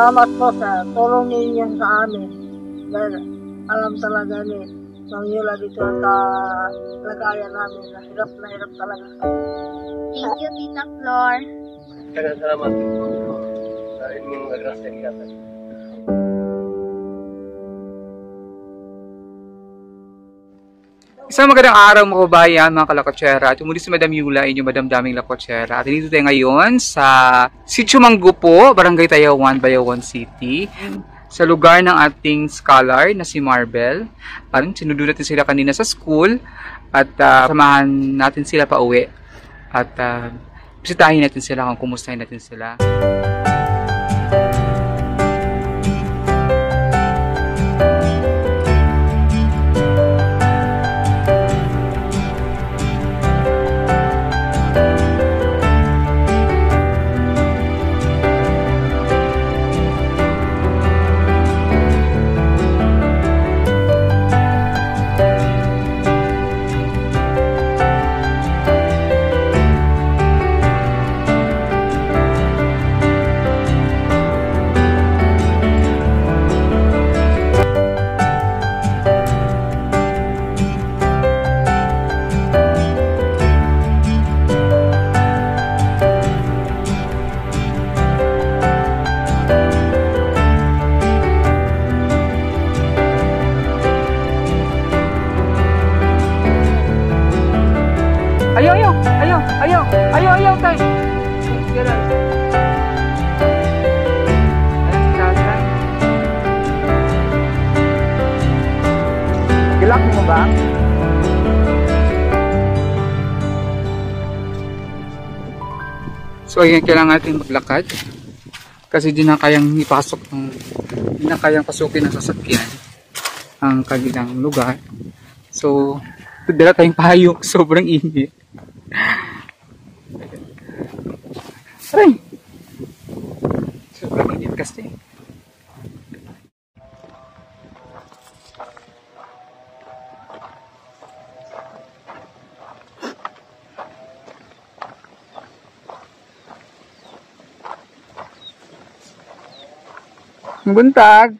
salamat po sa tulong ninyo sa amin. Dahil alam talaga ni Mang Yula dito sa lagayan namin na hirap talaga. Thank you, Tita Flor. Salamat po sa inyong agrasya kiyatan. Isang magandang araw mga kabayan, mga kalakotsera. At muli si Madam Yula, inyong Madam Daming Lakotsera. At dito tayo ngayon sa Sitio Manggupo, Barangay Tayawan, Bayawan City. Sa lugar ng ating scholar na si Marbel. Sinunod natin sila kanina sa school. At samahan natin sila pa uwi. At bisitahin natin sila kung kumustahin natin sila. Ayaw, tay. Gilak mo ba? So, ayan, kailangan natin maglakad. Kasi di na kayang pasukin ng sasakyan ang kanilang lugar. So, dala tayong payong, sobrang init. Aray! Sobrang init kasi. Buntag!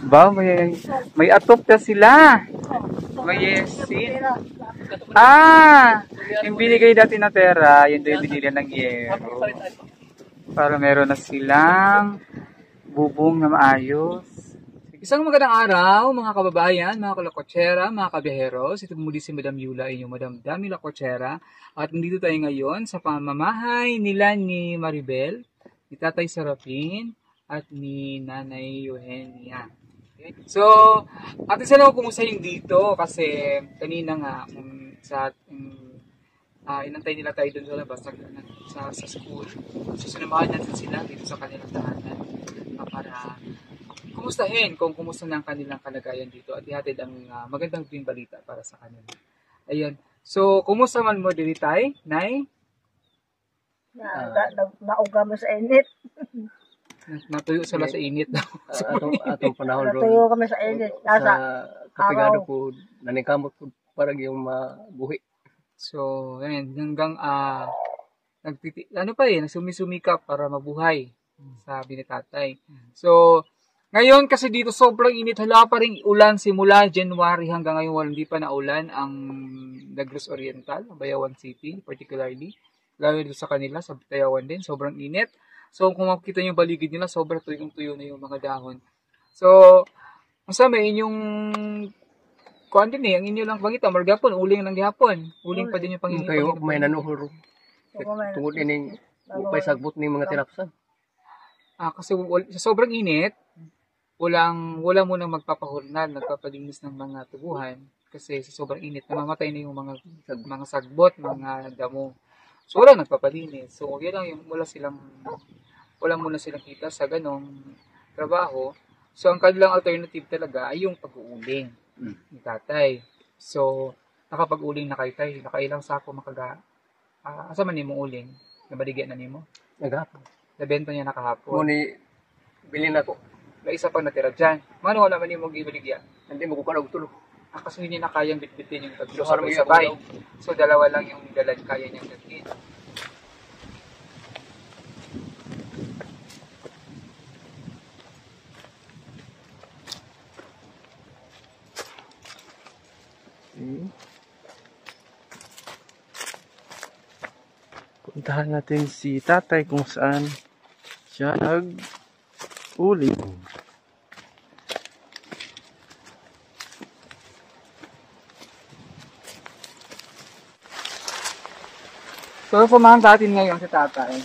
Ba, may atop na sila. May seat. Yung binigay natin na pera, yun doon yung binili ng yero. Para meron na silang bubong na maayos. Isang magandang araw, mga kababayan, mga kalakotsera, mga kabiyaheros. Ito muli si Madam Yula, inyong Madam Daming Lakotsera. At nandito tayo ngayon sa pamamahay nila ni Maribel, ni Tatay Serapin, at ni Nanay Eugenia. Okay. So, atin sila kumustahin dito kasi kanina nga inantay nila tayo doon sa labas sa school. So, sinamahan natin sila dito sa kanilang tahanan para kumustahin kung kumusta na ang kanilang kalagayan dito at ihatid ang magandang balita para sa kanila. Ayan. So, kumusta man mo dili tay, Nay? Nauga mo sa init. Natuyo sila sa init daw. Atong panahon ron. Natuyo kami sa init. Sa kapigado po, nanikamot po parang yung mabuhi. So, ayan, hanggang nagsumisumikap para mabuhay, sabi ni Tatay. So, ngayon kasi dito sobrang init, hala pa rin ulan simula January hanggang ngayon, hindi pa naulan ang Negros Oriental, Bayawan City particularly. Lalo dito sa kanila, sa Bitayawan din, sobrang init. So, kung makikita niyo yung baligid nila, sobrang tuyong-tuyo na yung mga dahon. So, masama inyong kuan din ang inyo lang pangita, margapon, uling lang gihapon. Uling pa din yung pangita. Kayo, may nanuhuro. Tungkol ini, upay sagbot ni mga tinapsan. Kasi sa sobrang init, wala mo nang magpapahurnal, nagpapalinis ng mga tubuhan. Kasi sa sobrang init, namamatay na yung mga sagbot, mga damo. So, wala nagpapalinis. So, yun lang yung wala muna silang kita sa ganong trabaho. So, ang kanilang alternative talaga ay yung pag-uuling ni tatay. So, nakapag-uling na kayo tayo. Nakailang sako asa man nimo uling? Nabaligyan na nimo? Nagapon. Nabenta niya nakahapon. Muni, bilhin ako. May isa pang natira dyan. Mano wala man nimo gibaligyan? Hindi mo ko karag tulo. Kasi hindi na kayang bitbitin yung tatlo Harap sabay-sabay. yung So, dalawa lang yung dalan kaya niyang bitbit. Puntahan natin si tatay kung saan siya nag-uling. So, pumahan natin ngayon si tatay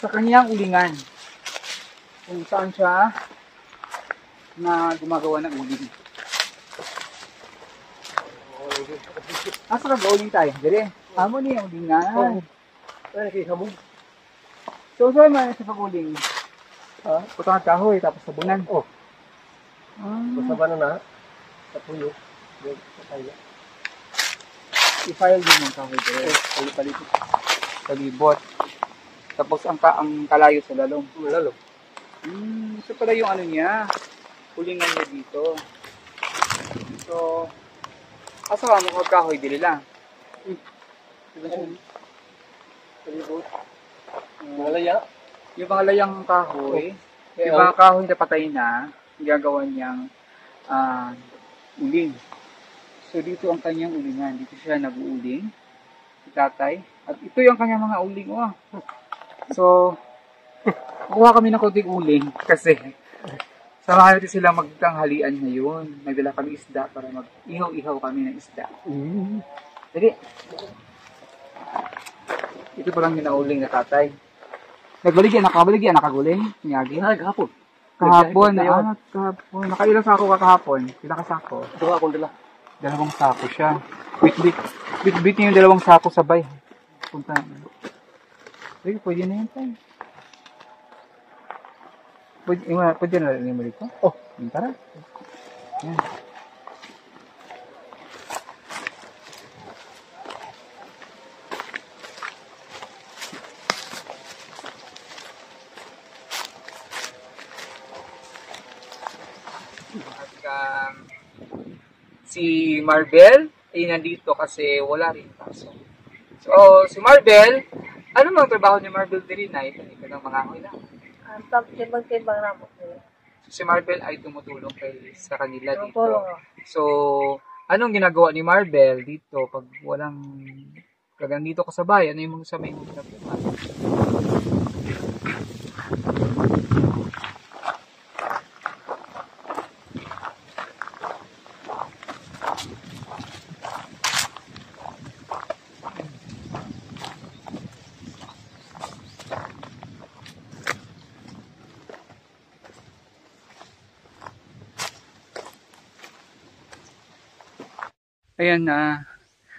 sa kanyang ulingan. Kung saan siya na gumagawa ng uling. Asa ka ba uling tayo? Dire, amo niya yung ulingan. Ay, kihamog. So, saan man sa pag-uling? Putang at kahoy, tapos sabunan. Basta ba na sa puyo. Sa tayo. I-file din yung kahoy dire. Palipit. Palibot. Tapos ang kalayo sa lalong. Lalo. Ito pala yung ano niya. Ulingan niya dito. So, asa ka mo kahoy dili lang. Palibot. Malaya. Yung mga layang kahoy, yung mga kahoy na patay na, gagawa niyang uling. So, dito ang kanyang ulingan. Dito siya nag-uuling. Si tatay. At ito yung kanyang mga uling. So, kukuha kami ng konting uling kasi samahan natin sila magtanghalian ngayon. Nagdala kami isda para mag-ihaw-ihaw kami ng isda. Sige. Ito pa lang yung nauling na tatay. Nakabaligyan, nakaguling. Niyagi. Kahapon. Kahapon. Nakailang sako ka kahapon? Ilang ka sako? Ito akong dala. 2 sako siya. Bit niya yung 2 sako sabay. Punta. Sige, pwede na yan tayo. Pwede na rin mo dito? Tara. Yan. Si Marvel ay nandito kasi wala rin pasok. So, si Marvel, ano mang trabaho ni Marvel din na ito? Ito ng mga nila. Ang timbang-timbang na mo. Si Marvel ay tumutulong sa kanila dito. Tulong. So, anong ginagawa ni Marvel dito pag walang kagang dito ka sa bayan? Ano yung mga sabay mo ginagawa? Ayan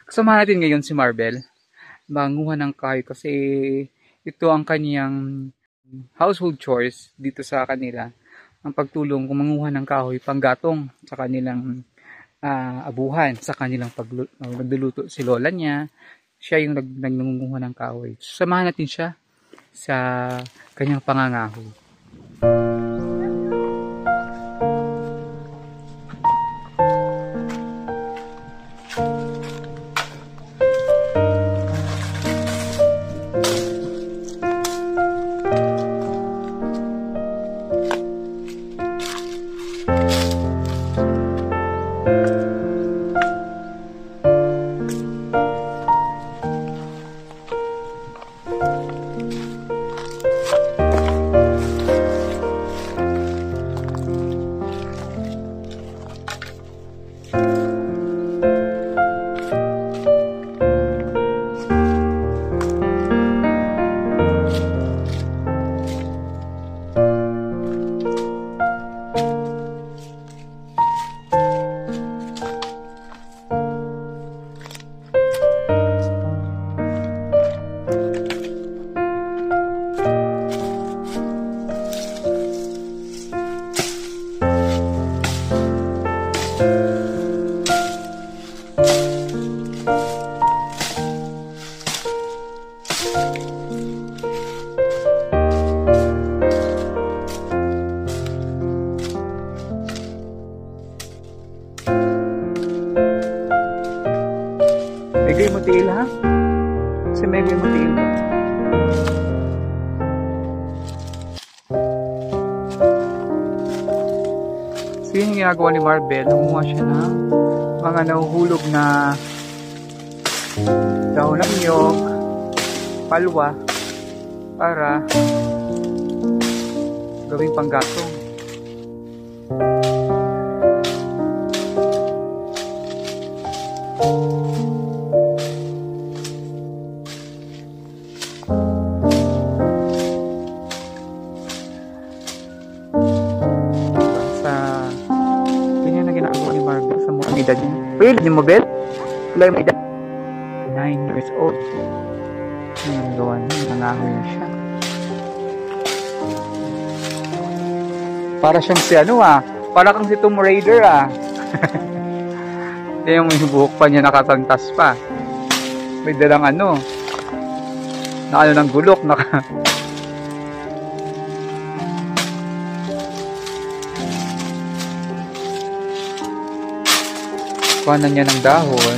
kasama natin ngayon si Marvel. Manguha ng kahoy kasi ito ang kaniyang household chores dito sa kanila. Ang pagtulong kung manguha ng kahoy panggatong sa kanilang abuhan, sa kanilang nagluluto si lola niya. Siya yung nangunguha ng kahoy. Samahan natin siya sa kanyang pangangaho. game tail ha? Kasi may game tail ba? So yun yung ginagawa ni Marbel. Nanguha siya ng mga nahuhulog na dahon ng niyog, palwa, para gawing panggatong. Edad niya. Wait, ni Mobel? Wala yung edad. 9 years old. Ano yung gawa niya? Nangahoy na siya. Para siyang si ano para kang si Tomb Raider Hindi yung may buhok pa niya nakatantas pa. May dalang ng gulok, kuhanan niya ng dahon.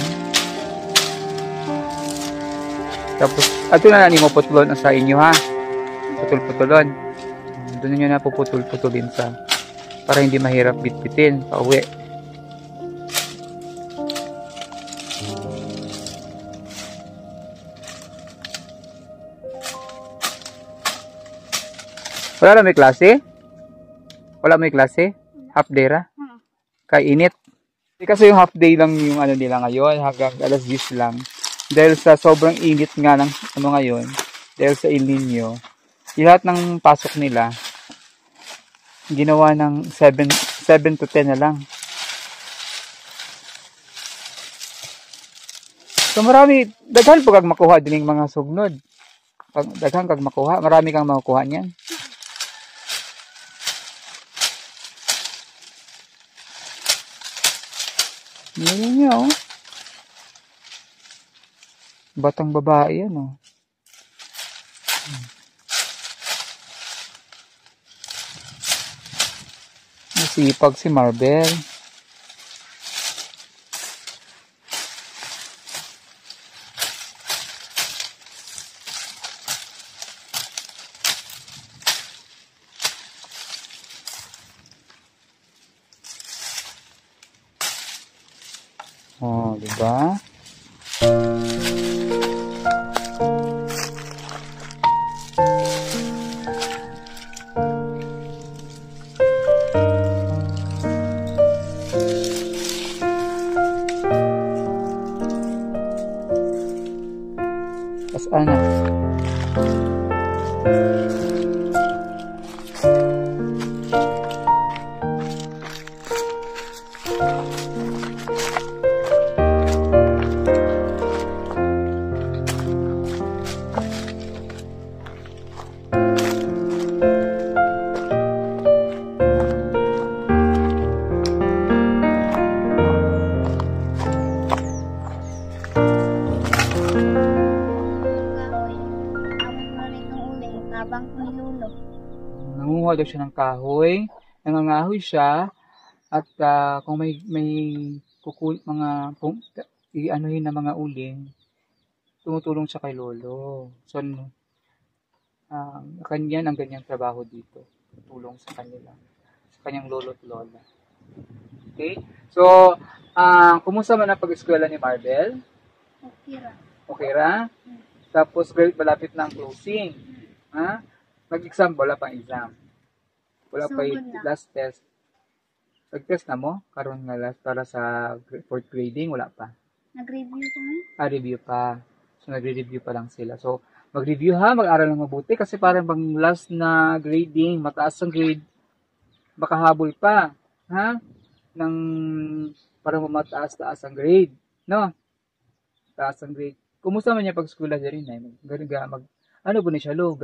Tapos, ito na mo putlon sa inyo Putol-putulon. Doon nyo na puputol-putulin para hindi mahirap bitbitin pauwi. Wala na may klase? Wala may klase? Half day ra? Kainit. Kasi yung half day lang yung nila ngayon, hanggang alas 10 lang. Dahil sa sobrang init nga ng ngayon, dahil sa El Nino, lahat ng pasok nila, ginawa ng 7 to 10 na lang. So marami, daghan po kag makuha din yung mga sugnod. Daghan kag makuha, marami kang makuha niyan. Yan niya batang babae yan Masipag si Marbel. Diba? Pas anak. Nangunguha daw siya ng kahoy, nangangahoy siya, at kung may ianohin na mga uling, tumutulong siya kay lolo. So, kanyan ang ganyang trabaho dito, tulong sa kanila, sa kanyang lolo at lola. Okay? So, kumusta man ang pag-eskwela ni Marbel? Okay ra? Tapos, malapit na ang closing. Mag-exam, wala pang exam. Wala pa yung last test. Nag-test na mo? Karoon nga last para sa fourth grading, wala pa. Nag-review kami? Review pa. So, nagre-review pa lang sila. So, mag-review mag-aral ng mabuti kasi parang bang last na grading, mataas ang grade, baka habol pa. Parang mataas-taas ang grade. No? Taas ang grade. Kumusta man niya pag-skula niya rin? Ano po ni siya lo?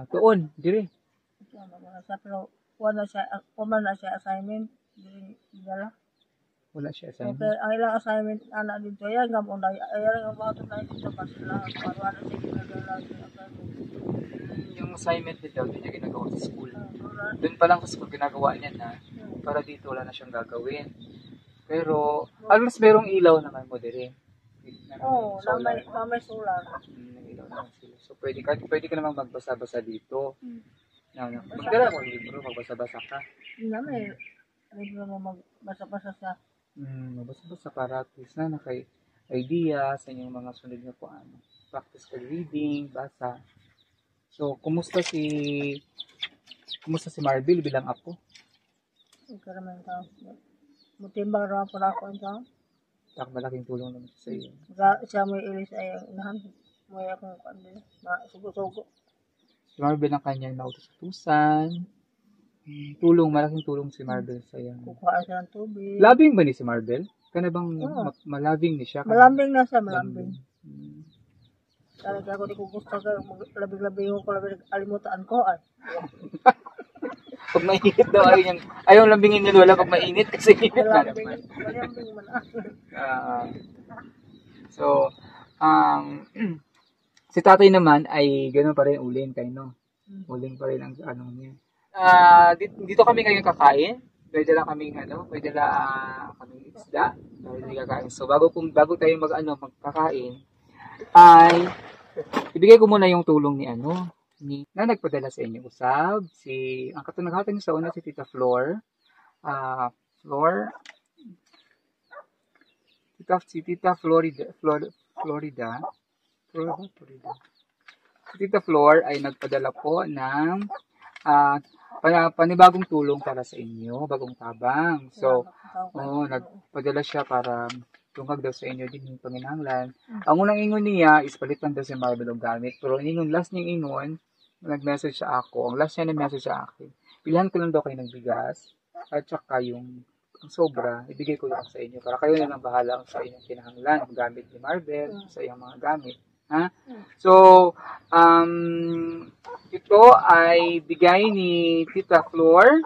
Tuon, dire. Pero wala na siya assignment. Wala siya assignment. Okay, ang ilang assignment anak dito yan gamon na ayan ang mga tunay dito kasi lang para wala siya ginagawa yung assignment dito hindi niya ginagawa sa school. Doon pa lang sa school ginagawa niya na para dito wala na siyang gagawin. Pero alas merong ilaw naman mo dire. Oo, na may solar. Ilaw naman sila. So, pwede ka namang magbasa-basa dito. Hindi ka lang libro, magbasa-basa ka. Hindi na may libro na magbasa-basa sa Magbasa-basa para at least na kay idea sa inyong mga sunod na ano. Practice for reading, basa. So, kumusta si Marvel bilang apo? ikaramay tao. Mutimbang raw po na ako ito. Malaking tulong naman sa iyo. Siya may ilis ay inahan. May akong sugo-sugo. Si Marvel ang kanyang nautos-utusan. Malaking tulong si Marvel sa iyo. Kukuhaan siya ng tubig. Labing ba ni si Marvel? Kana bang malabing ni siya? Malambing na siya, malambing. Talaga ako di ko gusto ka, labing-labing ko, alimutaan ko ay. Pag mainit daw, ayaw lambingin ni Lola pag mainit kasi init na naman. Malambing man So, si tatay naman ay gano'n pa rin uling kayo, no? Uling pa rin ang ano niya. Dito kami ngayon kakain. Pwede lang kaming kaming isda. Dahil hindi kakain. So, bago tayo magkakain, ay ibigay ko muna yung tulong na nagpadala sa inyo usab. Ang katunagatan niyo sa una si Tita Flor. Si Tita Florida. Si Tita Flor ay nagpadala po ng panibagong tulong para sa inyo, bagong tabang. So, nagpadala siya para tungkag daw sa inyo din yung panginahanglan. Ang unang ingon niya is palitan daw si Marvel ng gamit. Pero last niyang ingon, nag-message sa ako. Ang last niya nag-message sa akin, pilihan ko lang daw kayo ng bigas at saka yung sobra, ibigay ko lang sa inyo. Para kayo na lang bahala sa inyong kinahanglan. Gamit ni Marvel, sa iyong mga gamit. Ha? So, ito ay bigay ni Tita Flor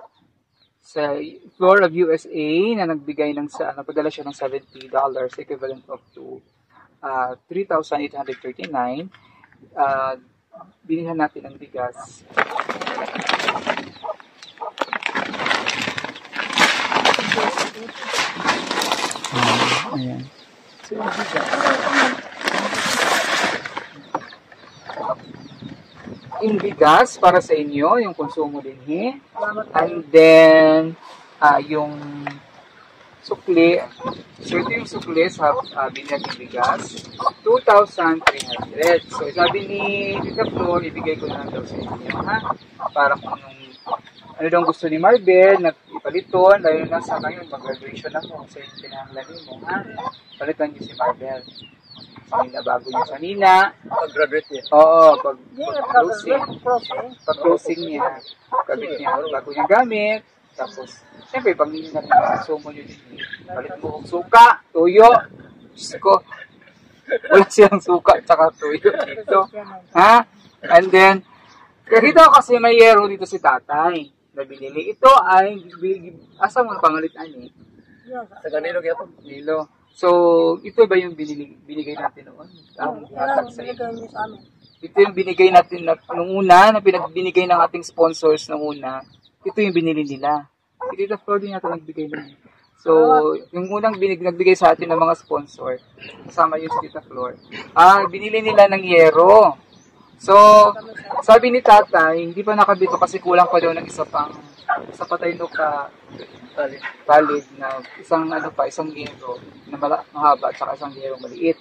sa Flor of USA na nagbigay napadala siya ng $70 equivalent of to 3,839. Binilhan natin ng bigas. Ayan. So, yung bigas para sa inyo, yung konsumo din and then yung sukli. So ito yung sukli sa binyan ng bigas, 2,300. So sabi ni Tita Flor, ibigay ko na lang daw sa inyo, ha? Para kung ano daw gusto ni Marvel na ipaliton, lalo na sa ngayon, mag-graduation na mo sa yung pinahanglanin mo, ha? Palitan niyo si Marvel. Bago niya kanina. Pag-graduate niya. Oo, pag-closing niya. Kabit niya bago niya gamit. Tapos, siyempre, pag hindi natin konsumo nyo din, palit mo kong suka, tuyo. Diyos ko, wala silang suka at saka tuyo dito. Ha? And then, kahita kasi may yero dito si tatay na binili. Ito ay, asa mo pangalit ani? Sa kanilo kaya po? Nilo. So, ito ba yung binigay natin noon? Ito yung binigay natin nung una, na binigay ng ating sponsors nung una. Ito yung binili nila. Si Tita Flor din natin nagbigay nila. So, yung unang nagbigay sa atin ng mga sponsor, kasama yung si Tita Flor, binili nila ng yero. So, sabi ni tatay, hindi pa nakabito kasi kulang pa daw ng isa pa tayo valid na isang yero na mahaba at saka isang yero maliit.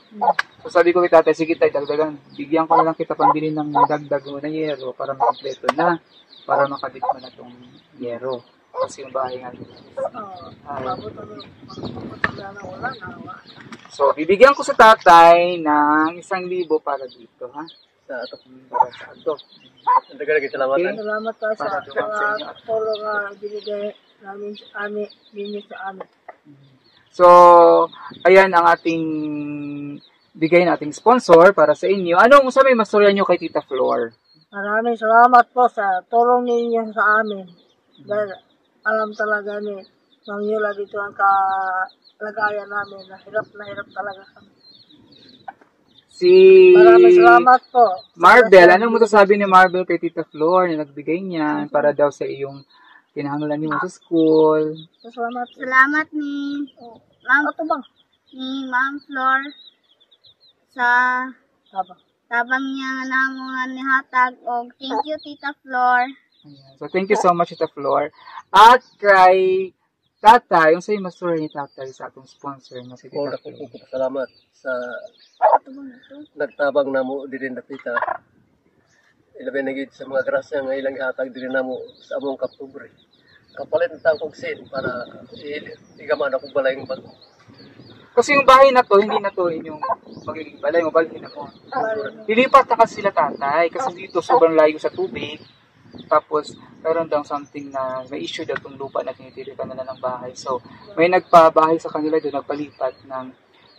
So sabi ko kay tatay, sige tayo, dagdagan, bigyan ko na lang kita pambili ng dagdag mo na yero para makompleto na, para makabit mo na itong yero. Kasi yung bahay nga dito. So, bibigyan ko sa tatay ng 1,000 para dito, ha? Sa ato. Para sa ato. Ang tagalagay, salamatan. Salamat ka sa tulong na binigay namin sa amin. So, ayan ang ating bigay nating sponsor para sa inyo. Anong sabi mastorya nyo kay Tita Flor? Maraming salamat po sa tulong ninyo sa amin. Dahil alam talaga ni Mang Yola dito ang kalagayan namin. Hirap talaga kami. Maraming salamat po. Marvel, anong masasabi ni Marvel kay Tita Flor na nagbigay niya para daw sa iyong kinahanglan mo sa school? Salamat ni Ma'am Flor sa Tama. tabang niya nga namungan ni hatag og thank you Tita Flor. Ayan. So, thank you so much, Tita Flor. At kay Tatay, yung sa'yo masura ni Tatay sa atong sponsor na si Kung Tita ako Flor. po salamat sa nagtabang na mo din na tita. Ilabi na gid sa mga grasya nga ilang ihatag din na mo sa among kaptubre. Kapalit na tang kogsin para igaman ako balay ng bago. Kasi yung bahay na to, hindi na to yung magiging balay mo, balay na mo. Lilipat na kasi sila Tatay, kasi dito sobrang layo sa tubig. Tapos, meron daw something na may issue daw itong lupa na tinitirikan na ng bahay. So, may nagpabahay sa kanila doon, nagpalipat ng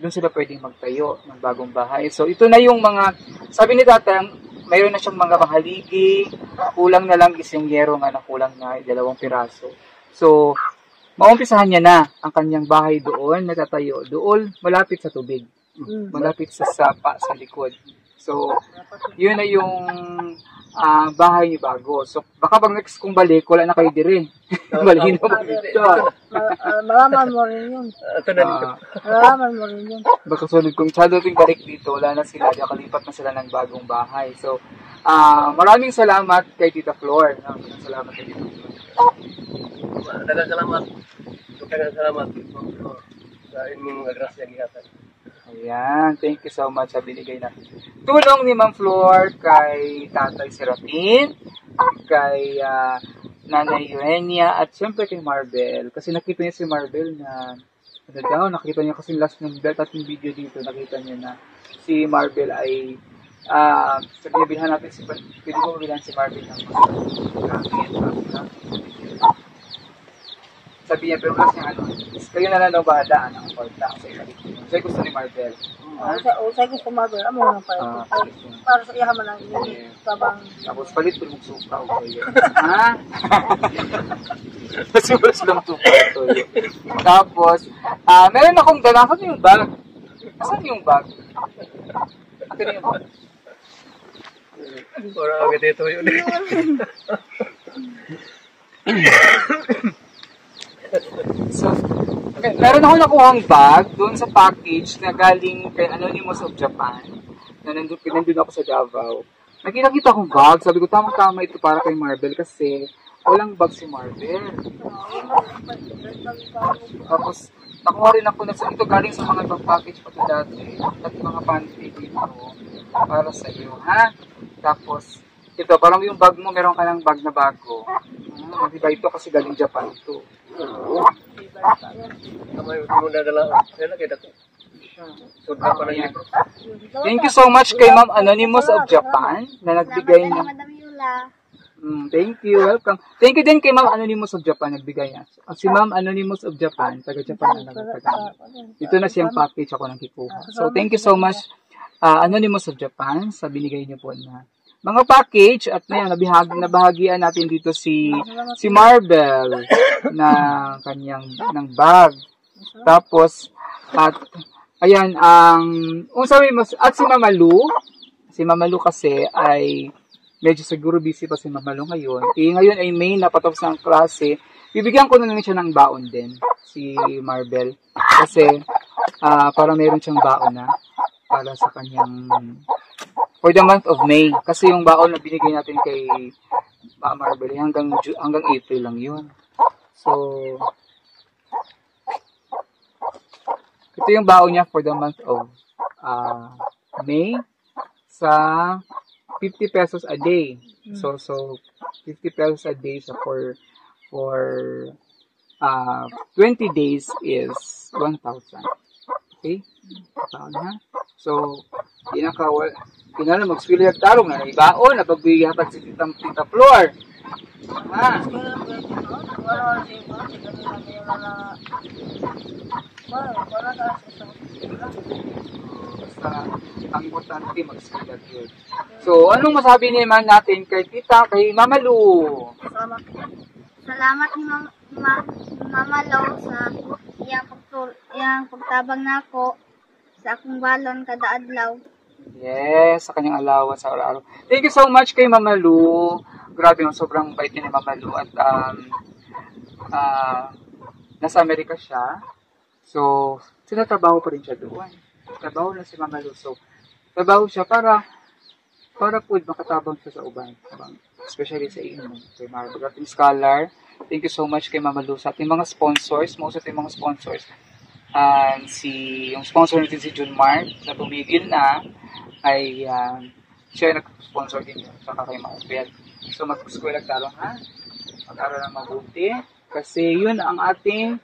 doon sila pwedeng magtayo ng bagong bahay. So, ito na yung mga, sabi ni Tatay, mayroon na siyang mga mahaligi, kulang na lang is yung yero nga na kulang na 2 piraso. So, maumpisahan niya na ang kanyang bahay doon, natatayo, doon malapit sa tubig, malapit sa sapa sa likod. So, yun na yung bahay ni bago. So, baka pag next kong balik, wala na kayo dire. Balihin mo dito. Malaman mo rin yun. Ito na dito. Malaman mo rin yun. Baka sunod kong tsado ting balik dito, wala na sila, nakalipat na sila ng bagong bahay. So, maraming salamat kay Tita Flor. Maraming salamat kay Tita Flor. Daghang salamat. Daghang salamat sa inyong mga grasya gihatag. Ayan, thank you so much sa binigay na tulong ni Ma'am Flor kay Tatay Serafin, kay Nanay Eugenia, at syempre kay Marvel. Kasi nakita niya si Marvel na nakita niya kasi last ng ating video dito, nakita niya na si Marvel ay sabi niya, bilhan natin pwede mo bilhan si Marvel ng gamit. Sabi niya, pero kasi kayo na lang daw bahala ang kwarta sa ibalik. So, gusto ni Marvel. Usay ko kumabel, amo nang para sa iya man ang ini tabang. Tapos palit ko ng suka o toyo. Ha? Masulas lang suka o toyo. Tapos, meron akong dala. Saan yung bag? Saan yung bag? Akin yung bag. Para agad ito yun. So, okay, meron ako nakuhang bag doon sa package na galing kay Anonymous of Japan. Na nandun ako sa Davao. Nakita akong bag. Sabi ko, tamang-tama ito para kay Marvel kasi walang bag si Marvel. Tapos, nakuha rin ako na ito galing sa mga ibang package pa ito dati. At mga panty dito para sa iyo, ha? Tapos, ito, parang yung bag mo, meron ka ng bag na bago. Diba ito kasi galing Japan ito. Kamay mo nadala. Kaya kaya dako. Sudra pa na yun. Thank you so much kay Ma'am Anonymous of Japan na nagbigay Salamat ng... Madam Yula. Thank you, welcome. Thank you din kay Ma'am Anonymous of Japan nagbigay niya. Si Ma'am Anonymous of Japan, taga-Japan na nagtaga. Ito na siyang package ako nang kikuha. So thank you so much Anonymous of Japan sa binigay niyo po na mga package at ngayon nabahagian natin dito si Marvel na kanyang ng bag. Tapos at ayan sabi mo at si Mama Lu kasi ay medyo siguro busy pa si Mama Lu ngayon. Ngayon ay May napatapos ang klase. Bibigyan ko na lang siya ng baon din si Marvel kasi para meron siyang baon na para sa kanyang for the month of May. Kasi yung baon na binigay natin kay Marvel hanggang April lang yun. So, ito yung baon niya for the month of May sa 50 pesos a day. So 50 pesos a day sa for 20 days is 1,000. Okay? So, kinala mag-swili at tarong na ibaon na pagbigyapat si Tita Flor. Ha? Basta, ang importante mag-swili at yun. So, anong masabi naman natin kay Mama Lu? Salamat ni Mama Lo sa iyang pagtabang nako sa akong balon kada adlaw. Yes, sa kanyang alawan sa araw-araw. Thank you so much kay Mama Lu. Grabe, sobrang bait niya ni Mama Lu. At nasa Amerika siya. So, sinatrabaho pa rin siya doon. Trabaho na si Mama Lu. So, Trabaho siya para po makatabang siya sa uban. Especially sa inyo. Kay Marble Ating Scholar. Thank you so much kay Mama Lu sa ating mga sponsors. Most of ating mga sponsors. And yung sponsor natin si June Mark na tumigil na ay siya nag-sponsor din yun. Saka kay Marble. So mag-eskwela tarong ha. Mag-aral ng mabuti. Kasi yun ang ating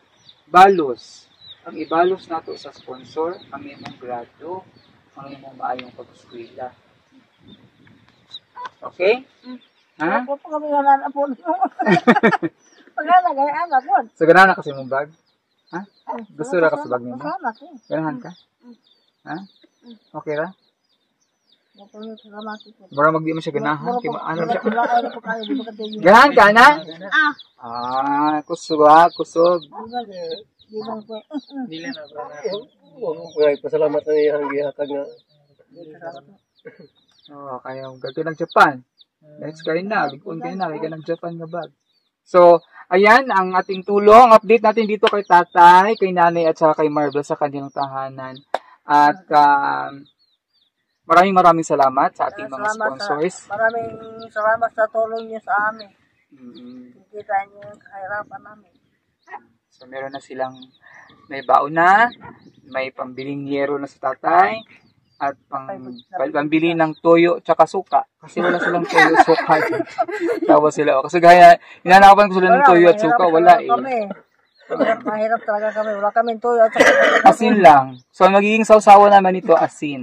balos. Ang ibalos nato sa sponsor, ang imong grado, ang imong maayong pag-eskwela. Okay? Ha? Ako po kami nga na po. Pagkala, gaya anak po. So, ganahan na kasi mong bag? Ha? Gusto na ka sa bag mo? Salamat eh. Ganahan ka? Ha? Okay ra? Salamat po. Bara mag-di mo siya ganahan. Ano siya? Ganahan. Ganahan ka na? Kusog ha? Kusog. Pasalamat sa iyang gihatag nga. Kaya gato ng Japan. Next kayo na. Likon kayo na. Kaya ng Japan nga bag. So, ayan ang ating tulong. Update natin dito kay tatay, kay nanay at saka kay Marble sa kanilang tahanan. At maraming salamat sa ating mga sponsors. Maraming salamat sa tulong niyo sa amin. Kita niyo yung kahirapan namin. So, meron na silang may baon na, may pambiling yero na sa tatay, at pambili ng toyo tsaka suka. Kasi wala silang toyo at suka. Tawa sila. Kasi gaya, inanapan ko sila ng toyo at suka, wala eh. Mahirap talaga kami. Wala kami toyo at suka. Asin lang. So, magiging sausawa naman ito, asin.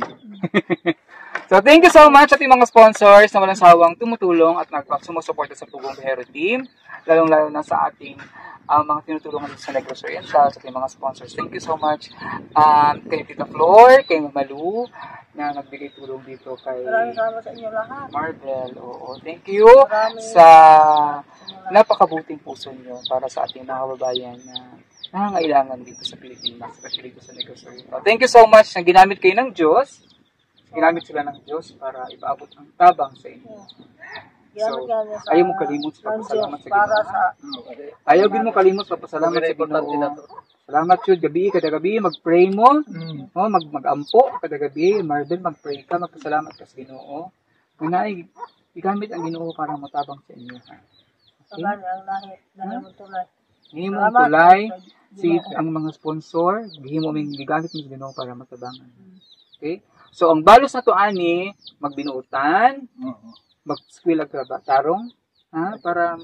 So, thank you so much ating mga sponsors na walang sawang tumutulong at sumusuporta sa Pugong Bihero Team. Lalong-lalo na sa ating mga tinutulungan sa Negros Oriental, sa ating mga sponsors. Thank you so much kay Tita Flor, kay Mama Lu, na nagbigay tulong dito kay Maraming salamat sa inyo lahat. Marble. Oo, thank you sa napakabuting puso nyo para sa ating mga kababayan na nangangailangan dito sa Pilipinas, especially dito sa Negros Oriental. Thank you so much na ginamit kayo ng Diyos. Ginamit sila ng Diyos para ipaabot ang tabang sa inyo. So, ayaw mo kalimot sa papasalamat sa Ginoo. Ayaw din mo kalimot sa papasalamat sa Ginoo. Salamat yun, gabi, kada gabi, mag-pray mo. Mag-ampo, kada gabi, Marble, mag-pray ka, magpasalamat ka sa Ginoo. Munay, igamit ang Ginoo para matabang sa inyo. Okay? Hihimong tulay, ang mga sponsor, hihimong gigamit mo sa Ginoo para matabangan. Okay? So, ang balos na to ani, magbinuutan, mag-squill ang tarong, para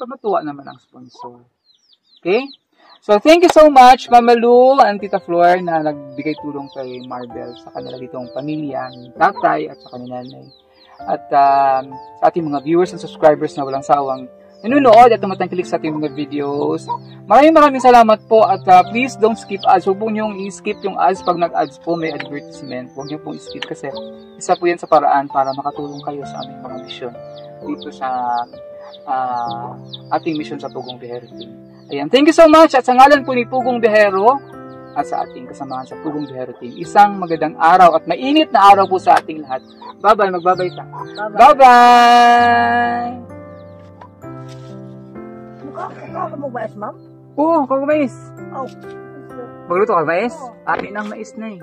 matuwa naman ang sponsor. Okay? So, thank you so much, Mama Lu and Tita Flor na nagbigay tulong kay Marble sa kanila ditong pamilya, ni tatay at sa kanila nanay. At sa ating mga viewers and subscribers na walang sawang nanonood at tumatangkilik sa ating mga videos. Maraming salamat po at please don't skip ads. Huwag po niyong i-skip yung ads pag nag-ads po, may advertisement. Huwag niyo pong i-skip kasi isa po yan sa paraan para makatulong kayo sa aming mga mission dito sa ating mission sa Pugong Bihero Team. Ayan, thank you so much at sa ngalan po ni Pugong Bihero at sa ating kasamahan sa Pugong Bihero Team. Isang magandang araw at mainit na araw po sa ating lahat. Bye-bye, magbabay ta. Bye-bye! Ano mo ba, ma'am? Oo, mais. Oh. Magluto ka mais? Amin ang mais na eh.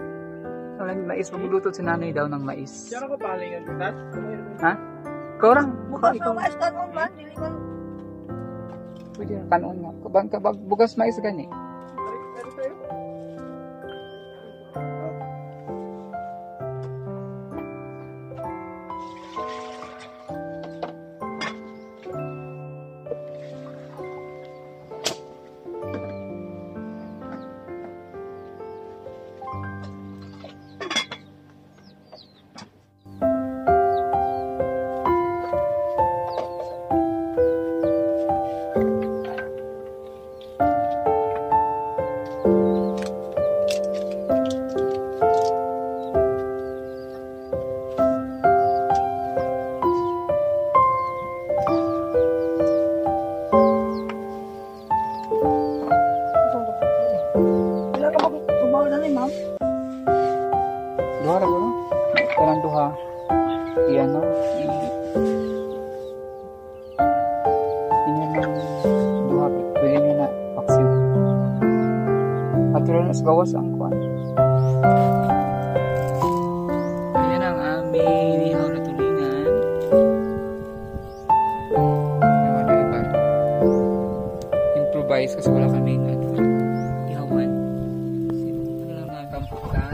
Walang mais, magluto si nanay daw ng mais. Siya ko palingan ko, Dad? Ha? Ikaw lang. Bukas mo mais kanon man, dili man. Pwede, kanon nga. Bukas mais gani. Gawas ang kwan. Ayan. kasi wala kaming ihawan. Ano lang mga kampuka.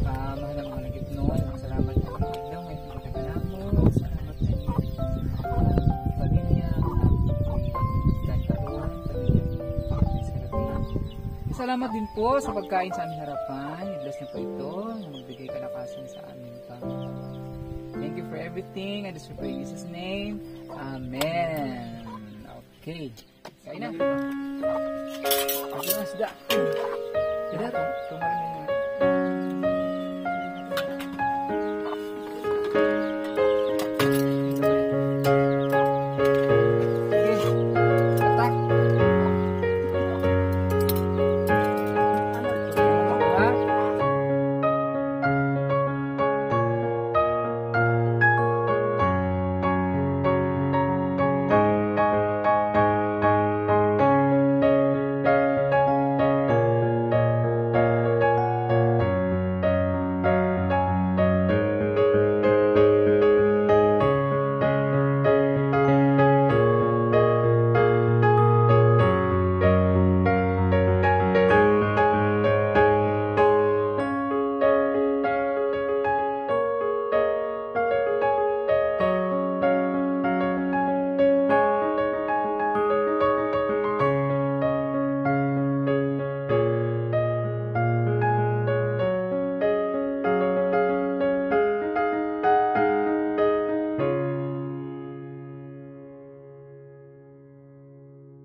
Mahal ang mga nagit noon. Salamat po ng ilaw. May pagkakalamo. Salamat sa inyo. Pamilya. Kantaron. Salamat din po sa pagkain sa aming harapan. I-bless niyo po ito na magbigay kalakasan sa amin pa. Thank you for everything. I just pray in Jesus' name. Amen. Okay. Kain na. Ito na sida. Sida to. Ito na rin